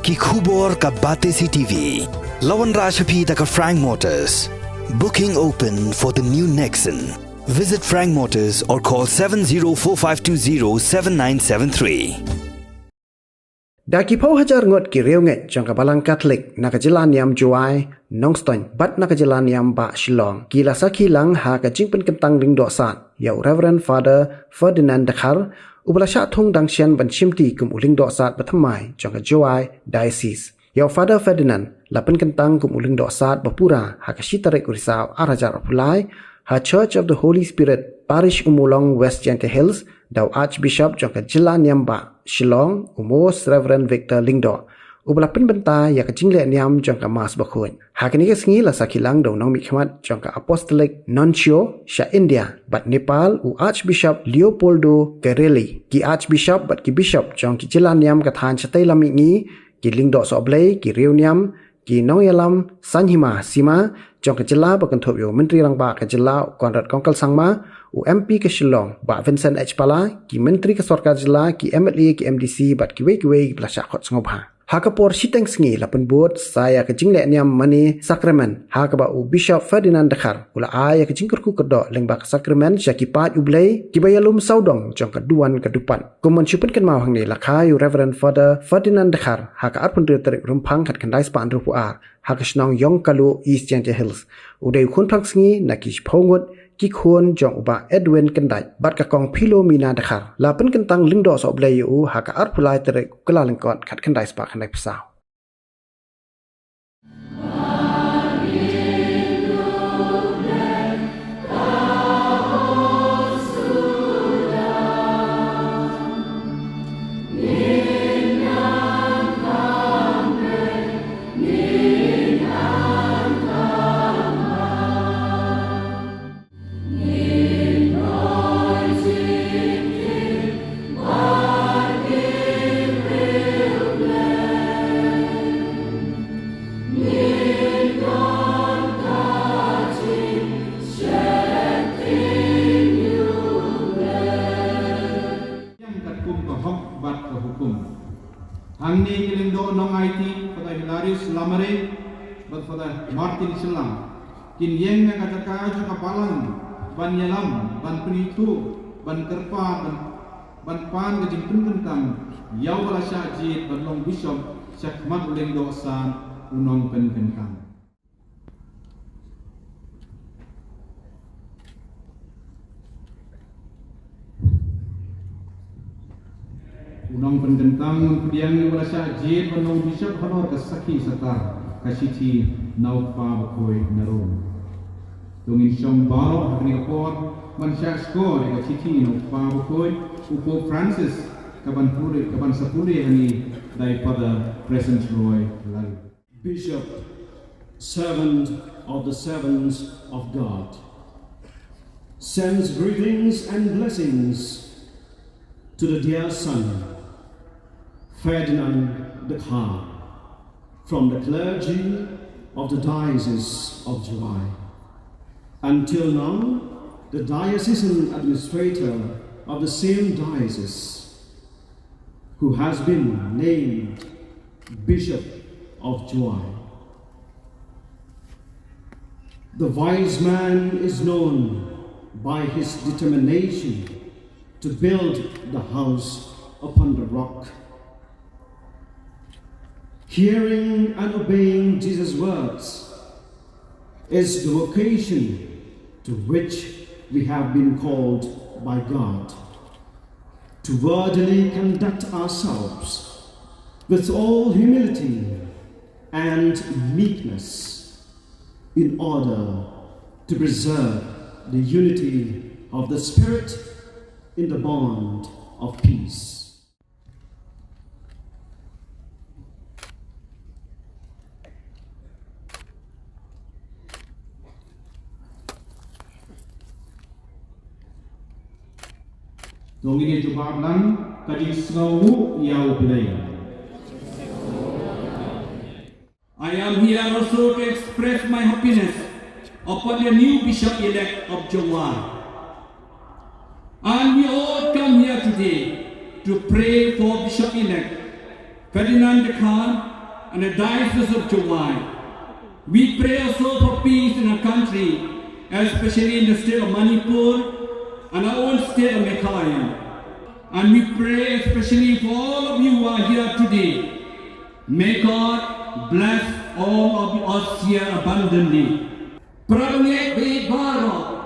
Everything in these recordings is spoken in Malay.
ki khubor ka bate CTV. Lawan Rashapi taka Frank Motors. Booking open for the new Nexon. Visit Frank Motors or call 7045207973. Daki pau hajar ngot ki reunget jangka balang Katolik nakajilan yam juai nongstoin bat nakajilan yam ba Shillong kila Sakhi lang ha ka Jingpynkyntang Lyngdoh sat yau Reverend Father Ferdinand Dkhar ubalasha thong dangsian ban chimti kum Lyngdoh sat bathamai jangka juai diocese yau Father Ferdinand Jingpynkyntang kum Lyngdoh sat bapura ha ka shitarik urisau arajar apulai ha Church of the Holy Spirit Parish Umulong West Jangka Hills dau Archbishop jangka jilan yam ba Shillong umos Reverend Victor Lyngdoh ubala penbenta ya ka jingle niam jangka mas bakhun hakani ke singi la Sakhi lang do nong mikhamat jangka apostolic nuncio sha India bat Nepal u Archbishop Leopoldo Kereli ki Archbishop bat ki bishop jangki jilan niam ka than chatai lami ngi ki Lyngdoh soblei ki reuniam ki nongyalam sanhima sima jangka jela bakan thop yo menteri rang ba ka jela konrad kongkal sangma u MP ke Shillong ba Vincent H Pala ki menteri ke sarkar jela ki MLA ki MDC bat ki wei blasha khot sngobha hakapor siteng sngi lapen buat saya ke jingle niam mani sakramen hakaba u Bishop Ferdinand Dkhar ula aya ke jingkurku kedok lengba sakramen syaki pat ublei ki bayalum saudong jong keduan kedupan kumon syupun ken mau hangni lakhayu Reverend Father Ferdinand Dkhar haka arpun terik rumpang kat kendai span rupu ar haka snong yong kalu East Jangka Hills udai khun phang sngi nakish phongot ki khun jong uba Edwin kendai bat ka kong Philomena Dkhar la Jingpynkyntang Lyngdoh so blai u haka arpulai terik kala lengkot kat kendai spa kendai pesau Hangni Lyngdoh nong IT pada Hilaris Lamare bat pada Martin Selang kin yeng na kataka jaka palang ban yalam ban penitu ban kerpa ban pan ke Jingpynkyntang yau balasya jit ban long bishop Sakmat Lyngdoh san unong Jingpynkyntang unong Jingpynkyntang kemudian balasya jit ban long bishop honor ke Sakhi satar kasiti naupa bakoi naron tungin syong baro hakni kapor man syak sko de kasiti naupa bakoi upo Francis kaban sapuri hani daripada Presence Roy lalu Bishop, servant of the servants of God, sends greetings and blessings to the dear son Ferdinand Dkhar from the clergy of the Diocese of July. Until now, the diocesan administrator of the same diocese, who has been named Bishop of July. The wise man is known by his determination to build the house upon the rock. Hearing and obeying Jesus' words is the vocation to which we have been called by God, to worthily conduct ourselves with all humility and meekness in order to preserve the unity of the Spirit in the bond of peace. Dong ini coba lang kaji sengawu yau play. I am here also to express my happiness upon the new bishop-elect of July. And we all come here today to pray for Bishop-elect Ferdinand Dkhar, and the Diocese of July. We pray also for peace in our country, especially in the state of Manipur and our own state of Meghalaya. And we pray especially for all of you who are here today. May God bless all of us here abundantly. Prabangek beibaro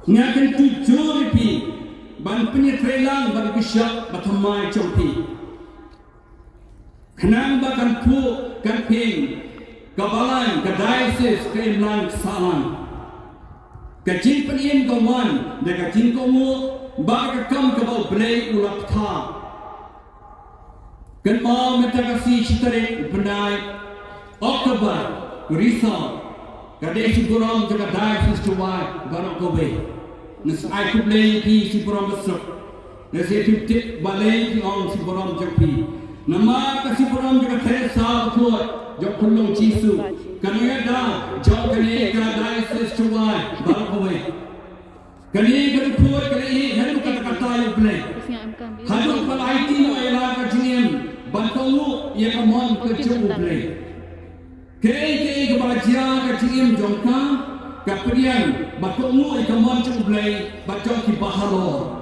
ngakan tujuripi ban penyetrelang ban kisyak batamai chompi. Kenang bakan pu kan ping kabalan ka diocese ka imlang salang. Ka Jingpynkyntang kawan da ka Jingkomu ba ka kam ka bau blay ulap tha. Kan mau meta kasi chitare pandai October Risa Kadek si burong jaga diocese July barang kowe. Nes ai kublay pi si burong besok. Nes itu tip balai ki ong si burong japi. Nama ka si burong jaga Teresa buat jok kulung Jisu. Kanu da jok kene ka diocese July barang kowe. Kani kan kuat kani hanu kata kata yang play. Hanu palai ti no ela ka jiniam bantu ye kamon ke jok play. Kei kebahagia kecil jongka kemudian batukmu ikamon cublay bacok ki bahalo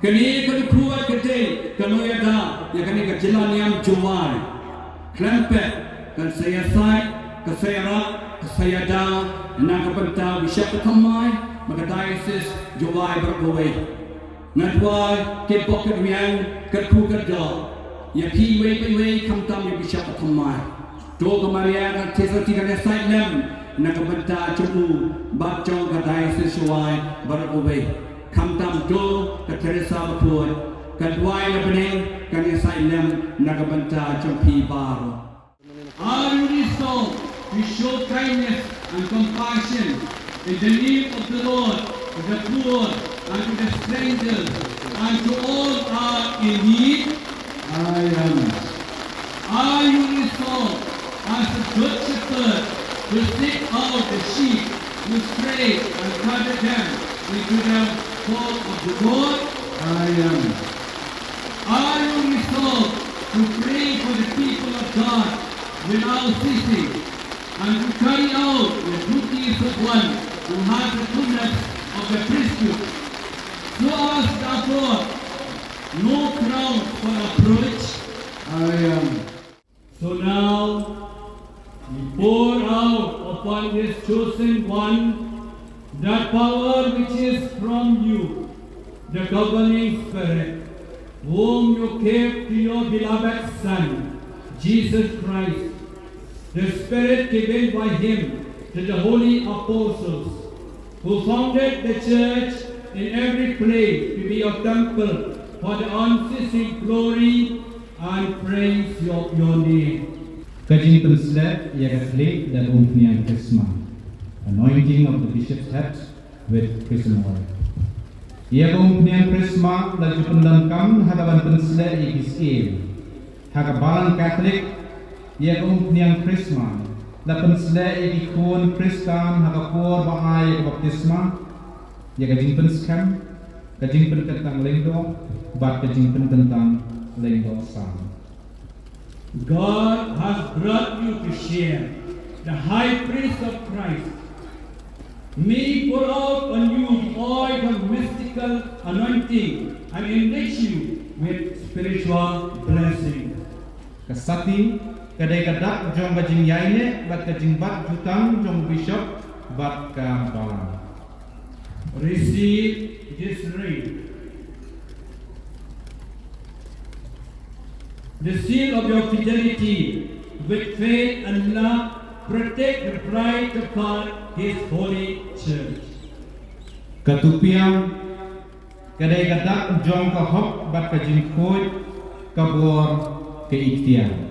kini kedua kete kanoyada ya kini kejalan yang jual klempet kan saya sai ke saya rak ke saya da nak kepentar bisa ketamai maka diocese jual berkowe ngadwa ke poket yang kedua kedua ya ki we kamtam bisa ketamai Tuh kemarin kisah tiga nesai lem nak benda cubu bacong kadai sesuai berubah. Kamtam tuh ke Teresa berpun kedua yang bening kan nesai lem nak benda cumpi baru. Our resolve to show kindness and compassion in the name of the Lord to the poor and to the strangers and to all are in need. Are you resolved as a good shepherd to seek out the sheep who stray and gather them into the fold of the Lord? Are you resolved to pray for the people of God without ceasing and to carry out the duties of one who has the fullness of the priesthood? So as therefore no ground for approach. So now we pour out upon this chosen one that power which is from you, the governing Spirit, whom you gave to your beloved Son, Jesus Christ, the Spirit given by Him to the holy apostles, who founded the church in every place to be a temple for the unceasing glory and praise of your name. Jingpynkyntang ia Catholic dan Umpnian Chrisma, anointing of the bishop's head with chrism oil. Ia Umpnian Chrisma dan Jingpynkyntang hadapan pensel ikisil. Hagabalan Catholic ia Umpnian Chrisma dan pensel ikikun Kristan hagapur bahaya baptisma. Ia Jingpynkyntang Lyngdoh, bat Jingpynkyntang Lyngdoh sang. God has brought you to share the high priest of Christ. May pour out on you the oil of mystical anointing and enrich you with spiritual blessing. Sakhi kadai kadak jong bajing yaine bat kajing bat jutang jong bishop bat ka balang. Receive this ring, the seal of your fidelity. With faith and love, protect the bride of God, His holy church. Katupiang kadai kadak jong ka hop bat kajing khoi kabor ke ikhtiar.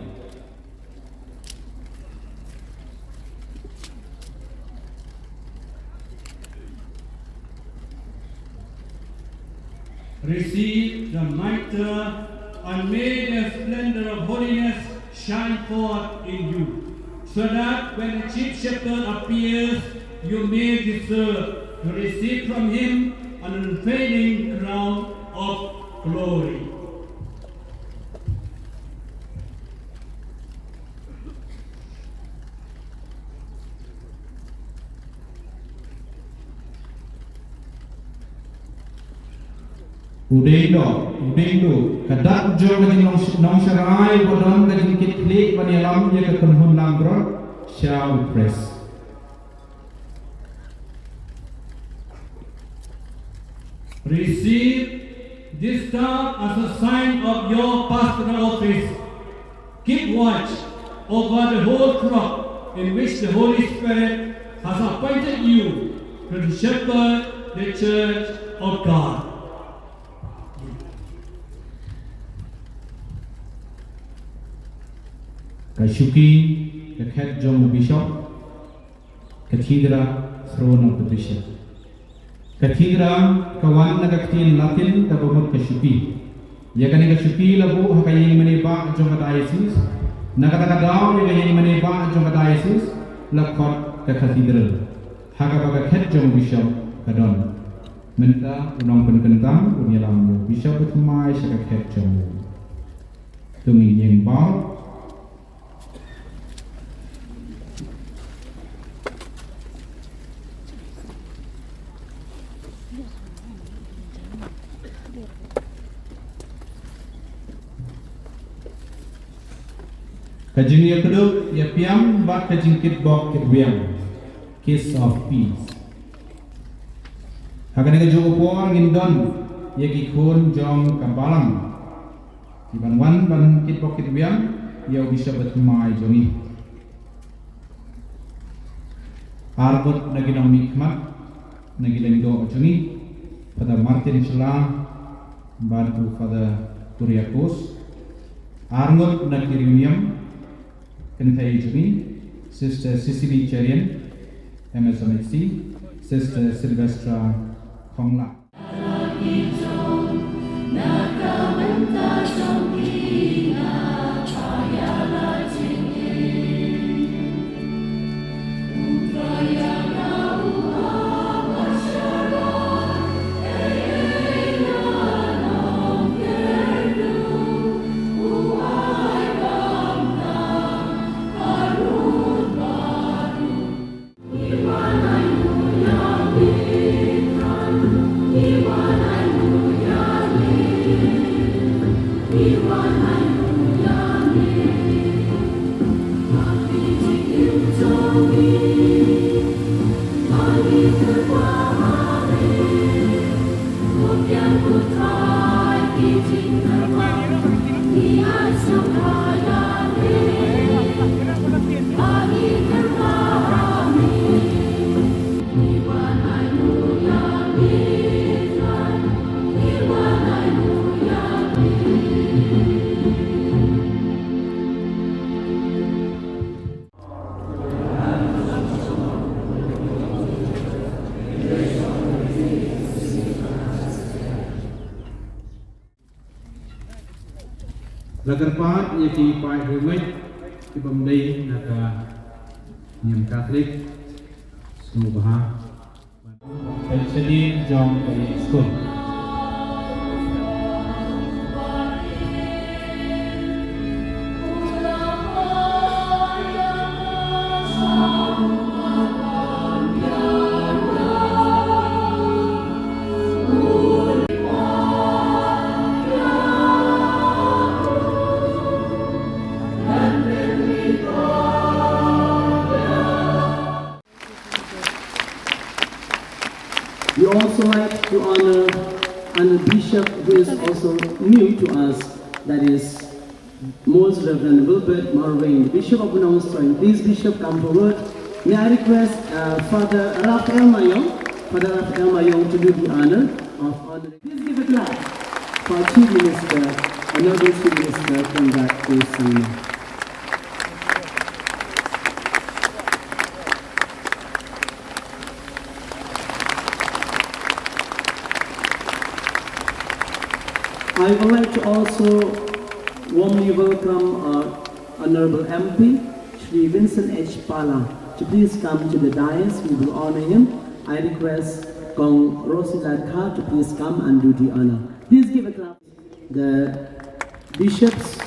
Receive the mitre, and may the splendor of holiness shine forth in you, so that when the chief shepherd appears, you may deserve to receive from him an unfailing crown of glory. Lyngdoh, kadat jo ngajing nong sharai wadon ngajing kitli panialam ya ke kunhun lambrot shall press. Receive this staff as a sign of your pastoral office. Keep watch over the whole flock in which the Holy Spirit has appointed you to shepherd the church of God. Kashuki, the head John Bishop, Cathedra, throne of the Bishop. Cathedra, kawan nagaktin Latin, kabumot Kashuki. Yakani Kashuki labu hakaying maniba John Diocese, Nakatagadaw yakaying maniba John Diocese, lakot ka Cathedral. Hakabaga head John Bishop, kadon. Minta Lyngdoh unyalam Bishop utumay sa head John. Tungin yang bawat. Kajing ya kedua, ya piam bat kajing kit bok kit wiang, kiss of peace. Hakan ega jo upor ngindon, ya kikun jom kabalang. Iban wan ban kit bok kit wiang, ya bisa bertumai jongi. Arbut nagi nong mikmat, nagi Lyngdoh jongi, pada Martin Selang, bantu pada Turiakos, Arngut nagi Reunion. Kentai Jumi, Sister Cecily Cherian, MSMHC, Sister Sylvestra Kongla. Lagarpat ia ki pai rumai ki pemdai naka nyam Katolik semua bahar. Jadi jom pergi sekolah. We also like to honor a bishop who is also new to us, that is Most Reverend Wilbert Marwain, the Bishop of Lyngdoh. Please, Bishop, come forward. May I request Father Raphael Mayong to do the honor of honoring. Please give a clap for our Chief Minister, Honorable Chief Minister from that place. I would like to also warmly welcome our Honorable MP, Shri Vincent H. Pala, to please come to the dais. We will honor him. I request Kong Rosila Dkhar to please come and do the honor. Please give a clap. The bishops,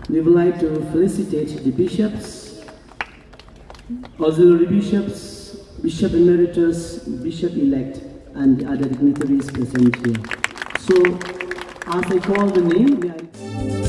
we would like to felicitate the bishops auxiliary bishops, Bishop Emeritus, Bishop-elect, and the other dignitaries present here. So, as I call the name, may I...